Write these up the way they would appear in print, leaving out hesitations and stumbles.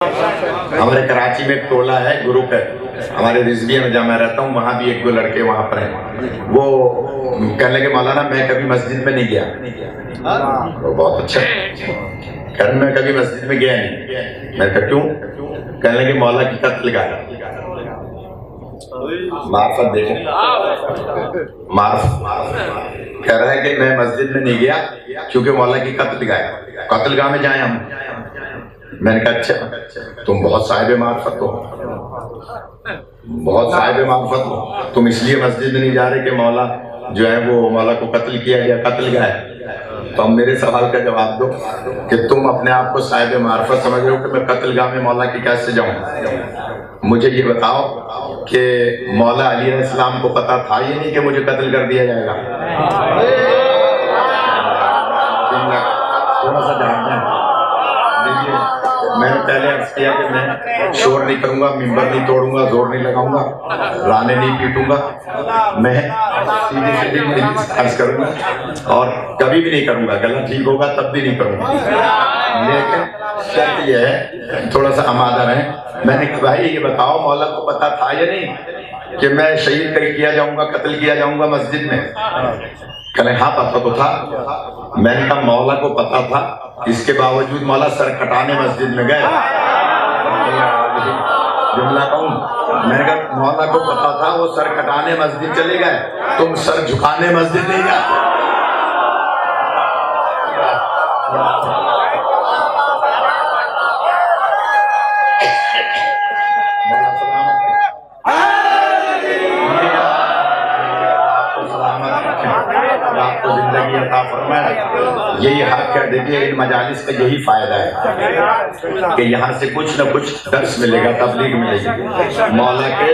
ہمارے کراچی میں ایک ٹولہ ہے گروپ ہے ہمارے رضویہ میں جہاں میں رہتا ہوں، وہاں بھی ایک دو لڑکے وہاں پر ہیں، وہ کہنے لگے مولانا میں کبھی مسجد میں نہیں گیا۔ بہت اچھا، کہنے میں کبھی مسجد میں گیا نہیں۔ میں کہا کیوں؟ کہنے لگے مولا کی قتل گایا۔ معرفت دیکھیں، معرفت کہہ رہا ہے کہ میں مسجد میں نہیں گیا کیونکہ مولا کی قتل گایا، قتل گاہ میں جائیں ہم۔ میں نے کہا اچھا تم بہت صاحب معرفت ہو، بہت صاحب معرفت ہو، تم اس لیے مسجد میں نہیں جا رہے کہ مولا جو ہے وہ مولا کو قتل کیا گیا، قتل گاہ ہے۔ تو ہم میرے سوال کا جواب دو کہ تم اپنے آپ کو صاحب معرفت سمجھ رہے ہو کہ میں قتل گاہ میں مولا کی کیسے جاؤں؟ مجھے یہ بتاؤ کہ مولا علی علیہ السلام کو پتا تھا یہ نہیں کہ مجھے قتل کر دیا جائے گا؟ تھوڑا سا جانتے ہیں، میں نے پہلے عرض کیا کہ میں شور نہیں کروں گا، ممبر نہیں توڑوں گا، زور نہیں لگاؤں گا، رانے نہیں پیٹوں گا، میں سیدھی سیدھی عرض کروں گا اور کبھی بھی نہیں کروں گا، گلا ٹھیک ہوگا تب بھی نہیں کروں گا۔ لیکن شرط یہ ہے تھوڑا سا آمادہ رہیں۔ میں نے کہا بھائی یہ بتاؤ مولا کو پتا تھا یا نہیں کہ میں شہید کیا جاؤں گا، قتل کیا جاؤں گا مسجد میں؟ کہنے ہاں پتہ تو تھا۔ میں نے کہا مولا کو پتا تھا، اس کے باوجود مولا سر کٹانے مسجد میں گئے؟ جملہ کہوں، میں نے کہا مولا کو پتا تھا وہ سر کٹانے مسجد چلے گئے، تم سر جھکانے مسجد نہیں جاتے۔ آپ کو زندگی عطا فرمائے، یہی حق ہے۔ دیکھیے ان مجالس کا یہی فائدہ ہے کہ یہاں سے کچھ نہ کچھ درس ملے گا، تبلیغ ملے گی، مولا کے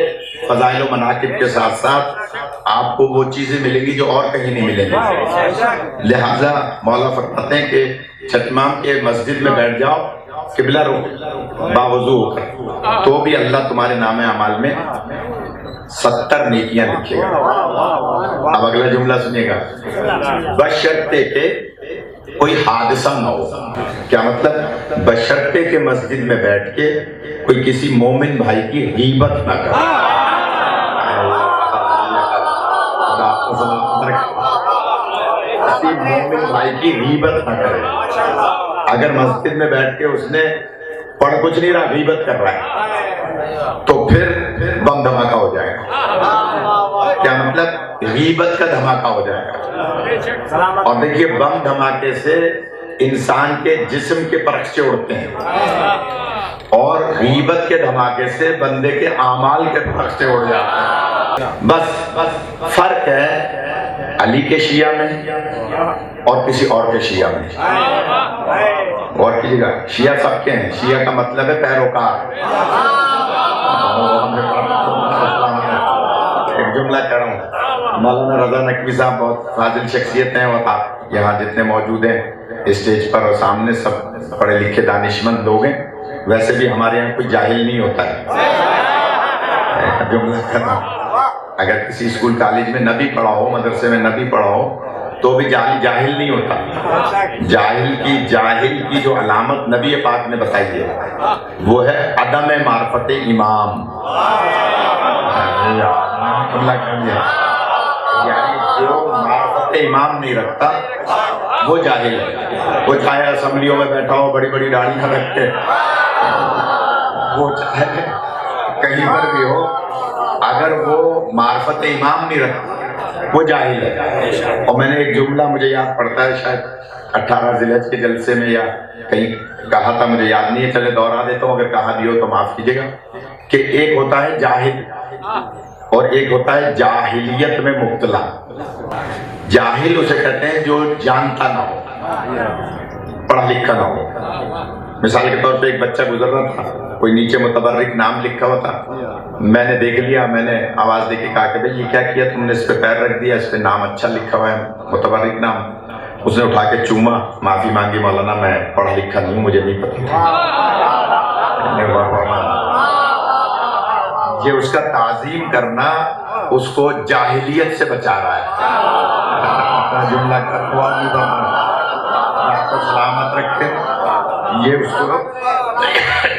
فضائل و مناقب کے ساتھ ساتھ آپ کو وہ چیزیں ملیں گی جو اور کہیں نہیں ملیں گی۔ لہٰذا مولا فرماتے ہیں کہ چھتمام کے مسجد میں بیٹھ جاؤ، قبلہ رخ باوضو ہو کر، تو بھی اللہ تمہارے نام اعمال میں 70 نیکیاں لکھے گا۔ اب اگلا جملہ سنیے گا، بشرطے کہ کوئی حادثہ نہ ہو۔ کیا مطلب؟ بشرطے کہ مسجد میں بیٹھ کے کوئی کسی مومن بھائی کی غیبت نہ کرے۔ کسی مومن بھائی کی غیبت نہ کرے۔ اگر مسجد میں بیٹھ کے اس نے پڑھ کچھ نہیں رہا، غیبت کر رہا ہے، تو پھر بم دھماکہ ہو جائے گا۔ کیا مطلب؟ غیبت کا دھماکہ ہو جائے گا۔ اور دیکھیے بم دھماکے سے انسان کے جسم کے پرخچے اڑتے ہیں، اور غیبت کے دھماکے سے بندے کے اعمال کے پرخچے اڑ جاتے ہیں۔ بس فرق ہے علی کے شیعہ میں اور کسی اور کے شیعہ میں۔ اور کسی کا شیعہ سب کے ہیں، شیعہ کا مطلب ہے پیروکار۔ ایک جملہ کہہ رہا ہوں، مولانا رضا نقوی صاحب بہت فاضل شخصیت ہیں، اور آپ یہاں جتنے موجود ہیں اسٹیج پر اور سامنے سب پڑھے لکھے دانشمند لوگ ہیں۔ ویسے بھی ہمارے یہاں کوئی جاہل نہیں ہوتا ہے۔ جملہ کہہ رہا ہوں، اگر کسی اسکول کالج میں نہ بھی پڑھا ہو، مدرسے میں نہ بھی پڑھا ہو، تو بھی جاہل نہیں ہوتا۔ جاہل کی جو علامت نبی پاک نے بتائی ہے وہ ہے عدم معرفت امام۔ یعنی جو معرفت امام نہیں رکھتا وہ جاہل ہے۔ وہ چاہے اسمبلیوں میں بیٹھا ہو بڑی بڑی داڑھیاں رکھ کے، وہ چاہے کہیں پر بھی ہو، اگر وہ معرفت امام نہیں رکھتا وہ جاہل ہے۔ اور میں نے ایک جملہ مجھے یاد پڑتا ہے، شاید 18 ذی الحج کے جلسے میں یا کہیں کہا تھا، مجھے یاد نہیں ہے، چلے دوہرا دیتا ہوں، اگر کہا بھی ہو تو معاف کیجیے گا، کہ ایک ہوتا ہے جاہل اور ایک ہوتا ہے جاہلیت میں مبتلا۔ جاہل اسے کہتے ہیں جو جانتا نہ ہو، پڑھا لکھا نہ ہو۔ مثال کے طور پہ ایک بچہ گزر رہا تھا، کوئی نیچے متبرک نام لکھا ہوا تھا، میں نے دیکھ لیا، میں نے آواز دے کے کہا کہ بھائی یہ کیا کیا تم نے، اس پہ پیر رکھ دیا، اس پہ نام اچھا لکھا ہوا ہے، متبرک نام۔ اس نے اٹھا کے چوما، معافی مانگی، مولانا میں پڑھا لکھا نہیں ہوں، مجھے نہیں پتا۔ یہ اس کا تعظیم کرنا اس کو جاہلیت سے بچا رہا ہے۔ جملہ آپ کو سلامت رکھے، یہ اس کو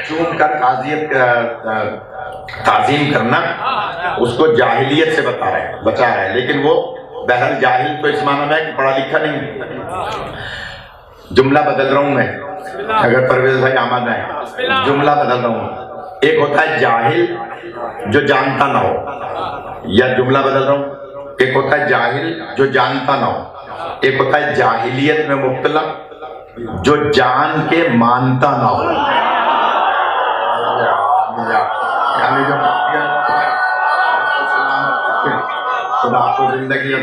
چوم کر تعظیم کرنا اس کو جاہلیت سے بچا رہا ہے، لیکن وہ بہرحال جاہل تو اس معنی میں کہ پڑھا لکھا نہیں۔ جملہ بدل رہا ہوں میں، اگر پرویز بھائی آمد آئے، جملہ بدل رہا ہوں۔ ایک ہوتا ہے جاہل جو جانتا نہ ہو، یا جملہ بدل رہا ہوں، ایک ہوتا ہے جاہل جو جانتا نہ ہو، ایک ہوتا ہے جاہلیت میں مبتلا جو جان کے مانتا نہ ہو۔ خدا آپ کو زندگی